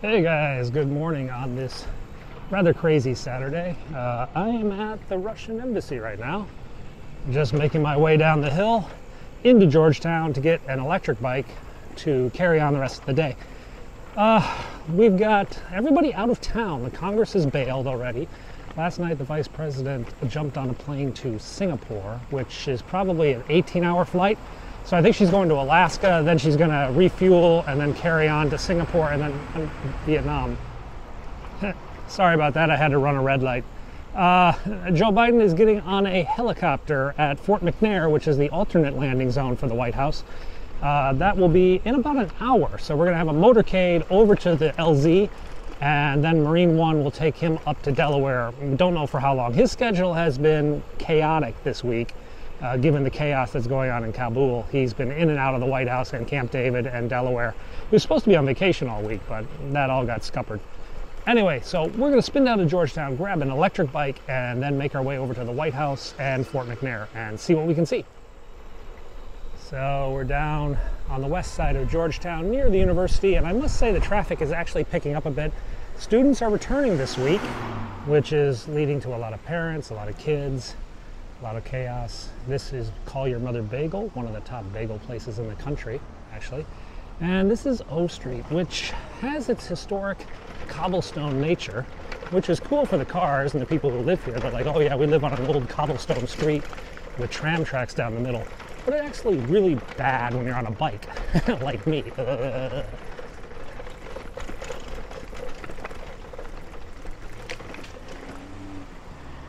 Hey guys, good morning on this rather crazy Saturday. I am at the Russian Embassy right now. Just making my way down the hill into Georgetown to get an electric bike to carry on the rest of the day. We've got everybody out of town. The Congress has bailed already. Last night the Vice President jumped on a plane to Singapore, which is probably an 18-hour flight. So I think she's going to Alaska, then she's going to refuel and then carry on to Singapore and then Vietnam. Sorry about that, I had to run a red light. Joe Biden is getting on a helicopter at Fort McNair, which is the alternate landing zone for the White House. That will be in about an hour. So we're going to have a motorcade over to the LZ, and then Marine One will take him up to Delaware. We don't know for how long. His schedule has been chaotic this week. Given the chaos that's going on in Kabul. He's been in and out of the White House and Camp David and Delaware. He was supposed to be on vacation all week, but that all got scuppered. Anyway, so we're going to spin down to Georgetown, grab an electric bike, and then make our way over to the White House and Fort McNair and see what we can see. So we're down on the west side of Georgetown near the university, and I must say the traffic is actually picking up a bit. Students are returning this week, which is leading to a lot of parents, a lot of kids, a lot of chaos. This is Call Your Mother Bagel, one of the top bagel places in the country, actually. And this is O Street, which has its historic cobblestone nature, which is cool for the cars and the people who live here. They're like, oh yeah, we live on an old cobblestone street with tram tracks down the middle. But it's actually really bad when you're on a bike, like me.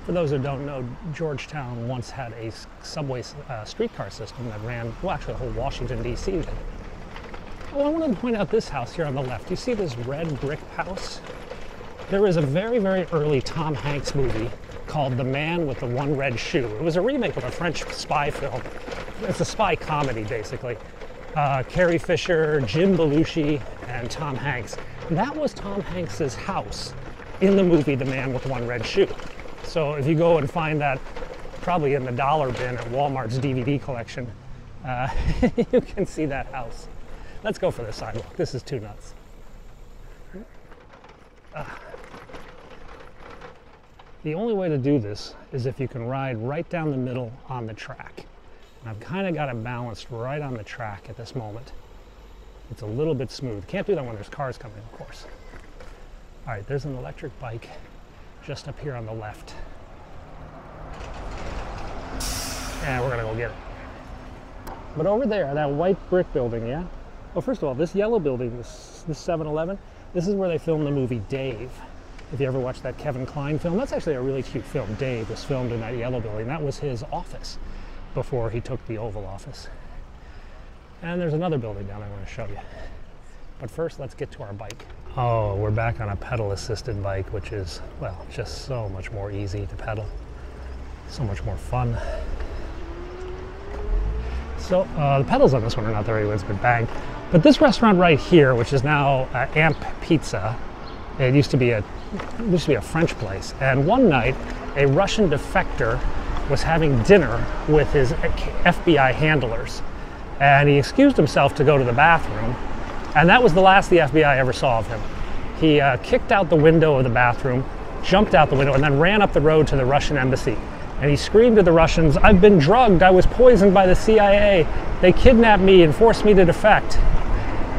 For those who don't know, Georgetown once had a subway streetcar system that ran, well, actually the whole Washington, D.C. did. Oh, I wanted to point out this house here on the left. You see this red brick house? There was a very, very early Tom Hanks movie called The Man with the One Red Shoe. It was a remake of a French spy film. It's a spy comedy, basically. Carrie Fisher, Jim Belushi, and Tom Hanks. That was Tom Hanks's house in the movie The Man with One Red Shoe. So if you go and find that probably in the dollar bin at Walmart's DVD collection, you can see that house. Let's go for the sidewalk. This is too nuts. The only way to do this is if you can ride right down the middle on the track. And I've kind of got it balanced right on the track at this moment. It's a little bit smooth. Can't do that when there's cars coming, of course. All right, there's an electric bike just up here on the left. And we're gonna go get it. But over there, that white brick building, yeah? Well, first of all, this yellow building, this 7-Eleven, this is where they filmed the movie Dave. If you ever watched that Kevin Kline film, that's actually a really cute film. Dave was filmed in that yellow building. That was his office before he took the Oval Office. And there's another building down there I want to show you. But first, let's get to our bike. Oh, we're back on a pedal-assisted bike, which is, well, just so much more easy to pedal. So much more fun. So, the pedals on this one are not very good bang. But this restaurant right here, which is now Amp Pizza, it used to be a French place. And one night, a Russian defector was having dinner with his FBI handlers. And he excused himself to go to the bathroom. And that was the last the FBI ever saw of him. He kicked out the window of the bathroom, jumped out the window, and then ran up the road to the Russian embassy. And he screamed to the Russians, "I've been drugged, I was poisoned by the CIA. They kidnapped me and forced me to defect."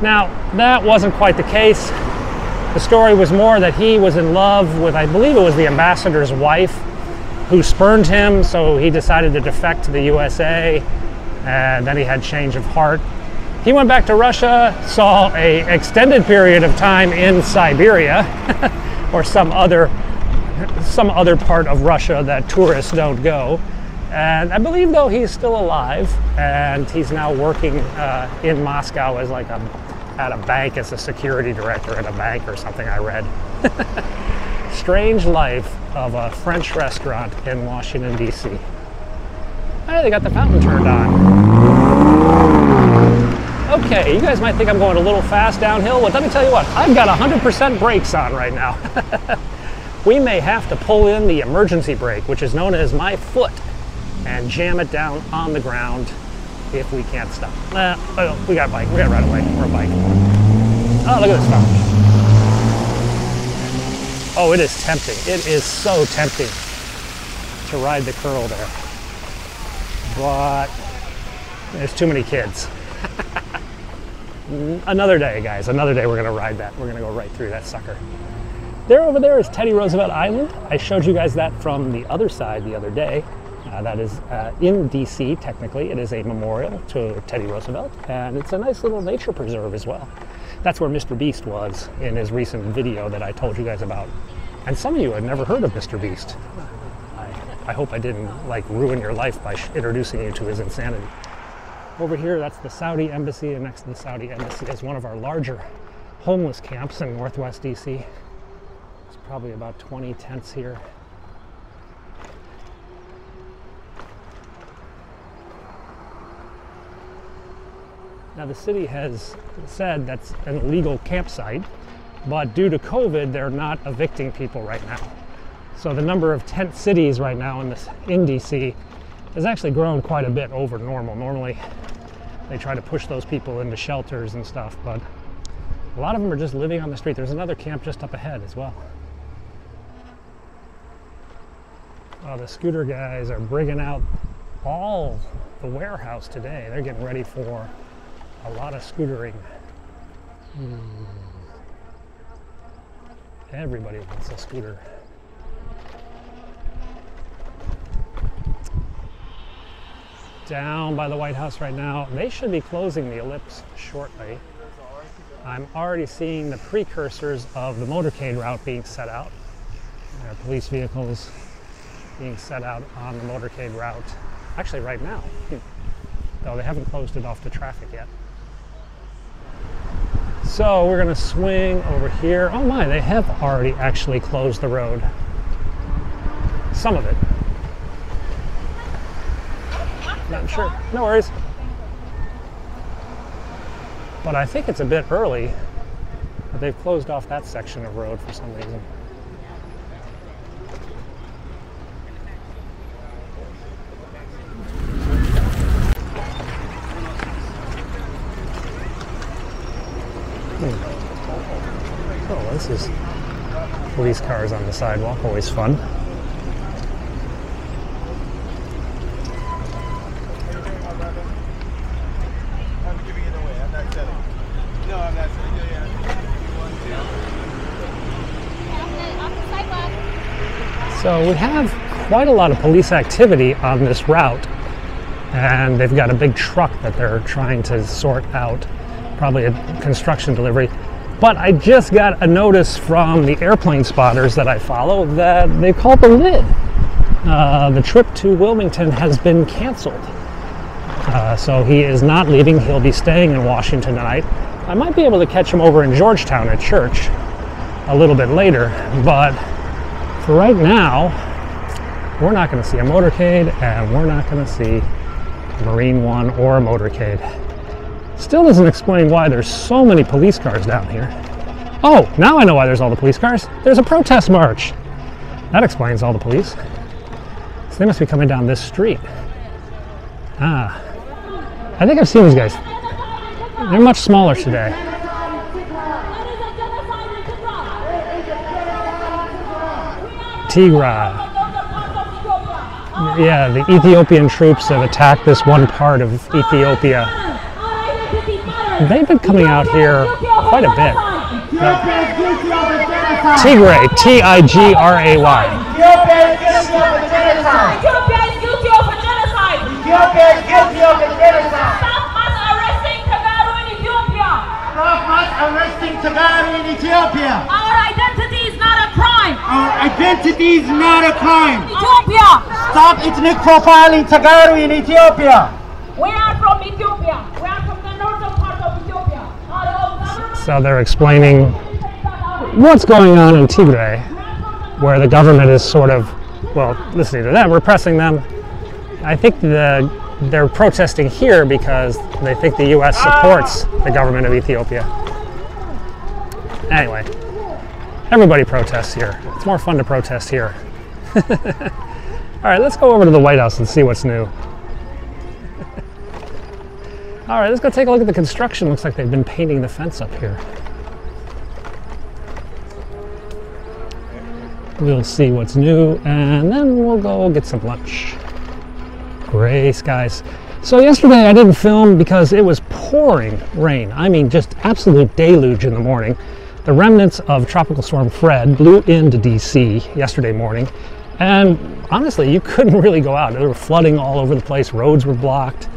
Now, that wasn't quite the case. The story was more that he was in love with, I believe it was the ambassador's wife, who spurned him, so he decided to defect to the USA, and then he had change of heart. He went back to Russia, saw an extended period of time in Siberia, or some other part of Russia that tourists don't go. And I believe, though, he's still alive, and he's now working in Moscow as like at a bank as a security director at a bank or something, I read. Strange life of a French restaurant in Washington, D.C. Hey, they got the fountain turned on. Okay, you guys might think I'm going a little fast downhill. Well, let me tell you what, I've got 100% brakes on right now. We may have to pull in the emergency brake, which is known as my foot, and jam it down on the ground if we can't stop. We got a bike. We got to ride away. We're a bike. Oh, look at this fountain. Oh, it is tempting. It is so tempting to ride the curl there. But there's too many kids. Another day, guys. Another day we're going to ride that. We're going to go right through that sucker. There over there is Teddy Roosevelt Island. I showed you guys that from the other side the other day. That is in DC, technically. It is a memorial to Teddy Roosevelt, and it's a nice little nature preserve as well. That's where Mr. Beast was in his recent video that I told you guys about. And some of you had never heard of Mr. Beast. I hope I didn't ruin your life by introducing you to his insanity. Over here, that's the Saudi embassy, and next to the Saudi embassy is one of our larger homeless camps in Northwest DC. There's probably about 20 tents here. Now the city has said that's an illegal campsite, but due to COVID, they're not evicting people right now. So the number of tent cities right now in DC has actually grown quite a bit over normal. Normally, they try to push those people into shelters and stuff, but a lot of them are just living on the street. There's another camp just up ahead as well. Oh, the scooter guys are bringing out all the warehouse today. They're getting ready for a lot of scootering. Everybody wants a scooter. Down by the White House right now, they should be closing the Ellipse shortly. I'm already seeing the precursors of the motorcade route being set out. There are police vehicles being set out on the motorcade route. Actually right now, though they haven't closed it off to traffic yet. So we're gonna swing over here. Oh my, they have already actually closed the road. Some of it. Not sure, no worries. But I think it's a bit early, but they've closed off that section of road for some reason. Oh, this is police cars on the sidewalk, always fun. So we have quite a lot of police activity on this route, and they've got a big truck that they're trying to sort out, probably a construction delivery. But I just got a notice from the airplane spotters that I follow that they called the lid. The trip to Wilmington has been canceled. So he is not leaving. He'll be staying in Washington tonight. I might be able to catch him over in Georgetown at church a little bit later, but for right now, we're not going to see a motorcade, and we're not going to see a Marine One or a motorcade. Still doesn't explain why there's so many police cars down here. Oh, now I know why there's all the police cars. There's a protest march. That explains all the police. So they must be coming down this street. Ah, I think I've seen these guys. They're much smaller today. Tigray. Yeah, the Ethiopian troops have attacked this one part of Ethiopia. They've been coming out here quite a bit. Tigray, T-I-G-R-A-Y. Ethiopia is guilty of a genocide. Ethiopia is guilty of a genocide. Ethiopia is guilty of a genocide. Stop mass arresting Tagaru in Ethiopia. Stop mass arresting Tagaru in Ethiopia. Our identity is not a crime. Our identity is not a crime. Ethiopia. Stop ethnic profiling Tagaru in Ethiopia. We are from Ethiopia. We are from the northern part of Ethiopia. So they're explaining what's going on in Tigray, where the government is sort of, well, listening to them, repressing them. I think they're protesting here because they think the U.S. supports the government of Ethiopia. Anyway, everybody protests here. It's more fun to protest here. All right, let's go over to the White House and see what's new. All right, let's go take a look at the construction. Looks like they've been painting the fence up here. We'll see what's new, and then we'll go get some lunch. Gray skies. So yesterday I didn't film because it was pouring rain. I mean, just absolute deluge in the morning. The remnants of Tropical Storm Fred blew into DC yesterday morning, and honestly, you couldn't really go out. There were flooding all over the place, roads were blocked.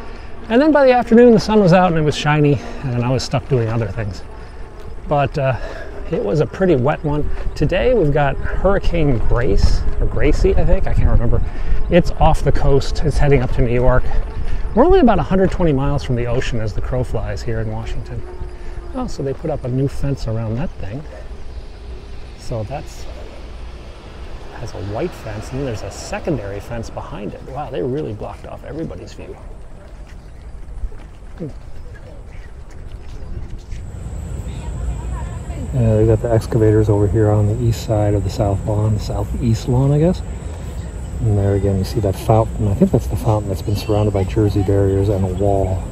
And then by the afternoon, the sun was out and it was shiny, and I was stuck doing other things. But it was a pretty wet one. Today we've got Hurricane Grace, or Gracie, I think, I can't remember. It's off the coast, it's heading up to New York. We're only about 120 miles from the ocean as the crow flies here in Washington. Oh, so they put up a new fence around that thing. So that's has a white fence, and then there's a secondary fence behind it. Wow, they really blocked off everybody's view. They got the excavators over here on the east side of the south lawn, the southeast lawn, I guess. And there again, you see that fountain. I think that's the fountain that's been surrounded by Jersey barriers and a wall.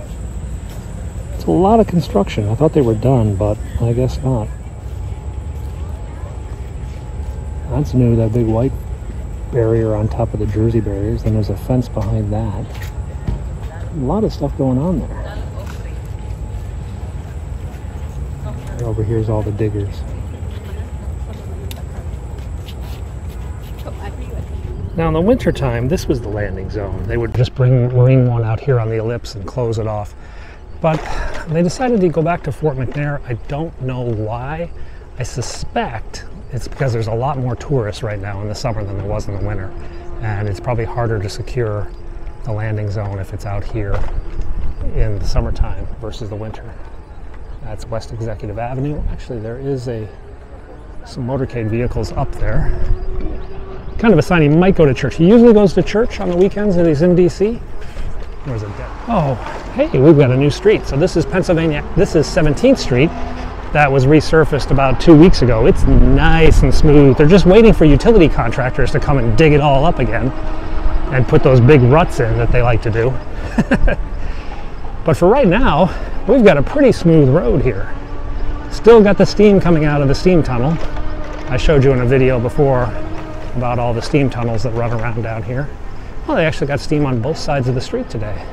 It's a lot of construction. I thought they were done, but I guess not. That's new, that big white barrier on top of the Jersey barriers. Then there's a fence behind that. A lot of stuff going on there. Over here's all the diggers. Now in the winter time, this was the landing zone. They would just bring Marine One out here on the ellipse and close it off. But they decided to go back to Fort McNair. I don't know why. I suspect it's because there's a lot more tourists right now in the summer than there was in the winter. And it's probably harder to secure the landing zone if it's out here in the summertime versus the winter. That's West Executive Avenue. Actually, there is some motorcade vehicles up there. Kind of a sign he might go to church. He usually goes to church on the weekends and he's in DC. Where's it dead? Oh, hey, we've got a new street. So this is Pennsylvania. This is 17th Street. That was resurfaced about 2 weeks ago. It's nice and smooth. They're just waiting for utility contractors to come and dig it all up again and put those big ruts in that they like to do. But for right now, we've got a pretty smooth road here. Still got the steam coming out of the steam tunnel. I showed you in a video before about all the steam tunnels that run around down here. Well, they actually got steam on both sides of the street today.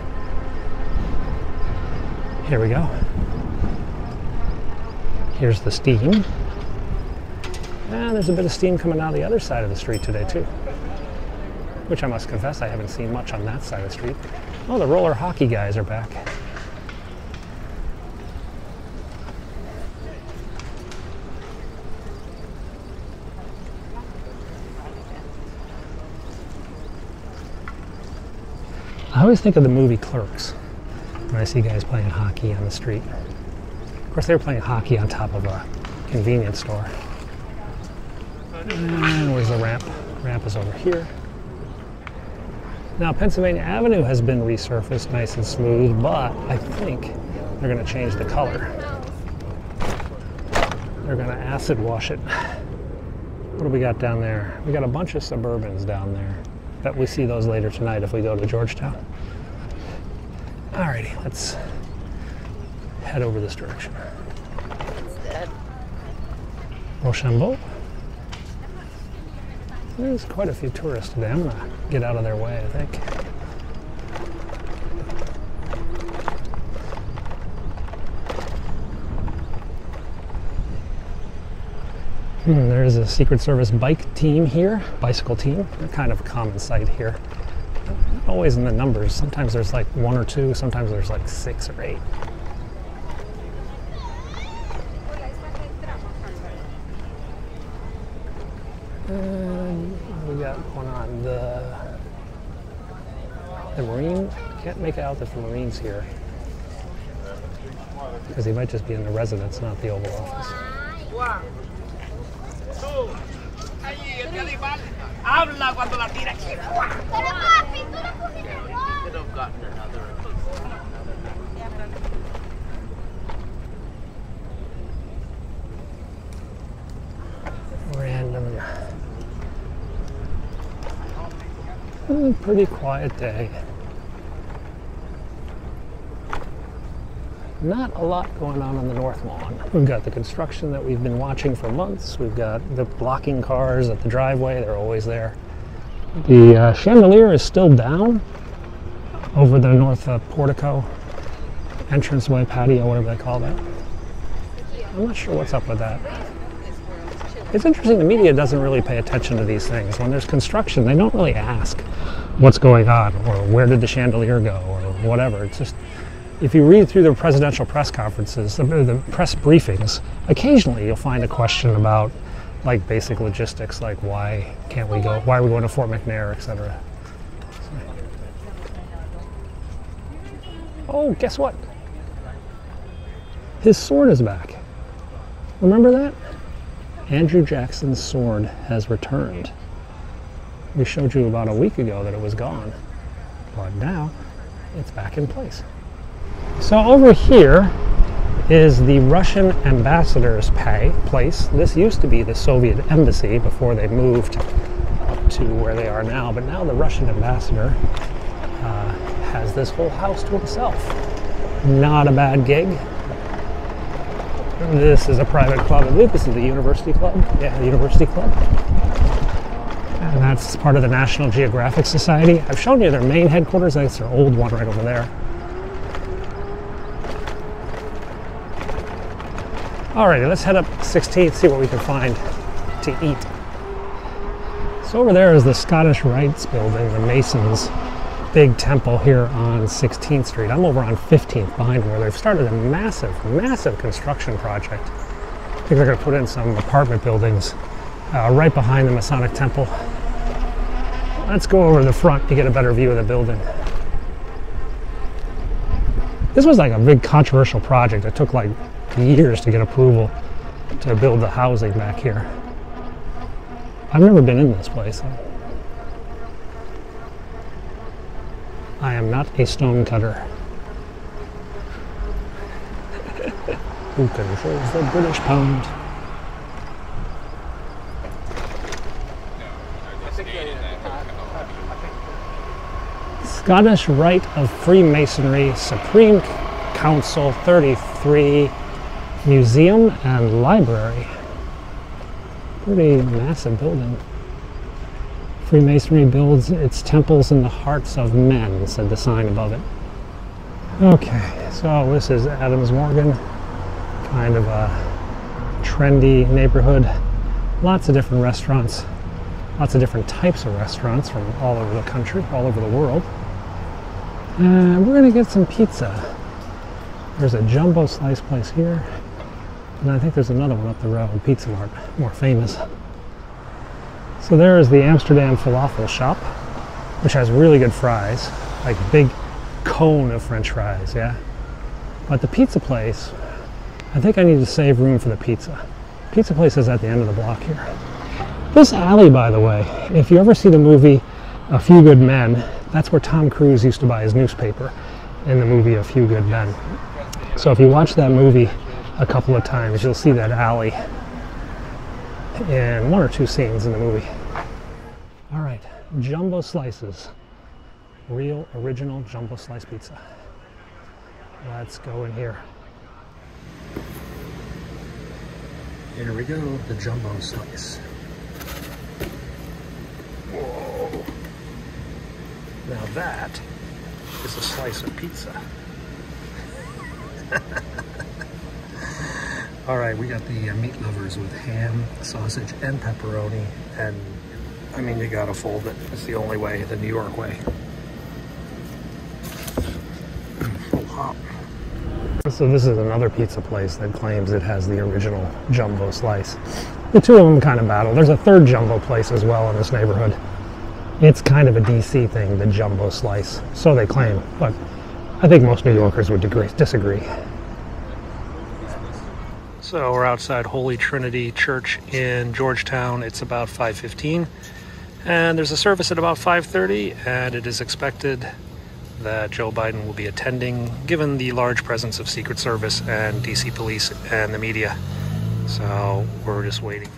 Here we go. Here's the steam. And there's a bit of steam coming out of the other side of the street today too. Which I must confess, I haven't seen much on that side of the street. Oh, the roller hockey guys are back. I always think of the movie Clerks when I see guys playing hockey on the street. Of course, they were playing hockey on top of a convenience store. And where's the ramp? Ramp is over here. Now, Pennsylvania Avenue has been resurfaced nice and smooth, but I think they're going to change the color. They're going to acid wash it. What do we got down there? We got a bunch of Suburbans down there. Bet we see those later tonight if we go to Georgetown. Alrighty, let's head over this direction. Rochambeau. There's quite a few tourists today. I'm gonna get out of their way, I think. There's a Secret Service bike team here, bicycle team. They're kind of a common sight here. Not always in the numbers. Sometimes there's like 1 or 2, sometimes there's like 6 or 8. And we got one on the Marine. Can't make out the Marines here because he might just be in the residence, not the Oval Office. Habla cuando la tira. Random. Pretty quiet day. not a lot going on the north lawn. We've got the construction that we've been watching for months. We've got the blocking cars at the driveway. They're always there. The chandelier is still down over the north portico, entranceway, patio, whatever they call that. I'm not sure what's up with that. It's interesting, the media doesn't really pay attention to these things. When there's construction, they don't really ask what's going on or where did the chandelier go or whatever. It's just, if you read through the presidential press conferences, the press briefings, occasionally you'll find a question about like basic logistics, like why are we going to Fort McNair, etc. Oh, guess what? His sword is back. Remember that? Andrew Jackson's sword has returned. We showed you about a week ago that it was gone, but now it's back in place. So over here is the Russian ambassador's place. This used to be the Soviet embassy before they moved up to where they are now, but now the Russian ambassador has this whole house to himself. Not a bad gig. This is a private club. I believe this is the University Club. Yeah, the University Club. And that's part of the National Geographic Society. I've shown you their main headquarters. That's their old one right over there. Alrighty, let's head up 16th, see what we can find to eat. So over there is the Scottish Rites building, the Masons' big temple here on 16th Street. I'm over on 15th behind where they've started a massive, massive construction project. I think they're going to put in some apartment buildings right behind the Masonic Temple. Let's go over to the front to get a better view of the building. This was like a big controversial project. It took like years to get approval to build the housing back here. I've never been in this place. I am not a stone cutter. Who controls the British pound? Scottish Rite of Freemasonry, Supreme Council 33 Museum and Library. Pretty massive building. Freemasonry builds its temples in the hearts of men, said the sign above it. Okay, so this is Adams Morgan, kind of a trendy neighborhood. Lots of different restaurants, lots of different types of restaurants from all over the country, all over the world. And we're gonna get some pizza. There's a Jumbo Slice place here, and I think there's another one up the road, Pizza Mart, more famous. So there is the Amsterdam Falafel shop, which has really good fries, like a big cone of French fries, yeah? But the pizza place, I think I need to save room for the pizza. Pizza place is at the end of the block here. This alley, by the way, if you ever see the movie A Few Good Men, that's where Tom Cruise used to buy his newspaper in the movie A Few Good Men. So if you watch that movie a couple of times, you'll see that alley in one or two scenes in the movie. All right, Jumbo Slices. Real, original Jumbo Slice pizza. Let's go in here. Here we go, the Jumbo Slice. Whoa. Now that is a slice of pizza. All right, we got the meat lovers with ham, sausage, and pepperoni. And I mean, you gotta fold it. It's the only way, the New York way. Full hop. So this is another pizza place that claims it has the original Jumbo Slice. The two of them kind of battle. There's a third Jumbo place as well in this neighborhood. It's kind of a DC thing, the Jumbo Slice. So they claim, but I think most New Yorkers would disagree. So we're outside Holy Trinity Church in Georgetown. It's about 5:15, and there's a service at about 5:30, and it is expected that Joe Biden will be attending, given the large presence of Secret Service and DC police and the media. So we're just waiting for them.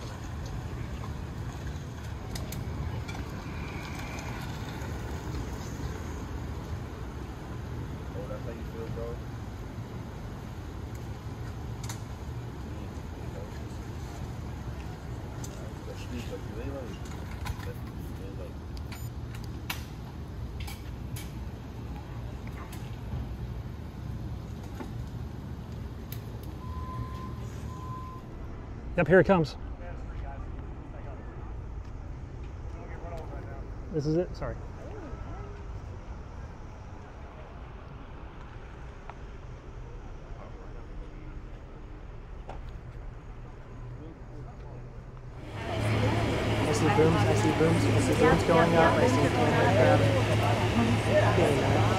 Yep, here he comes. This is it? Sorry. I see booms going up. I see camera grabbing.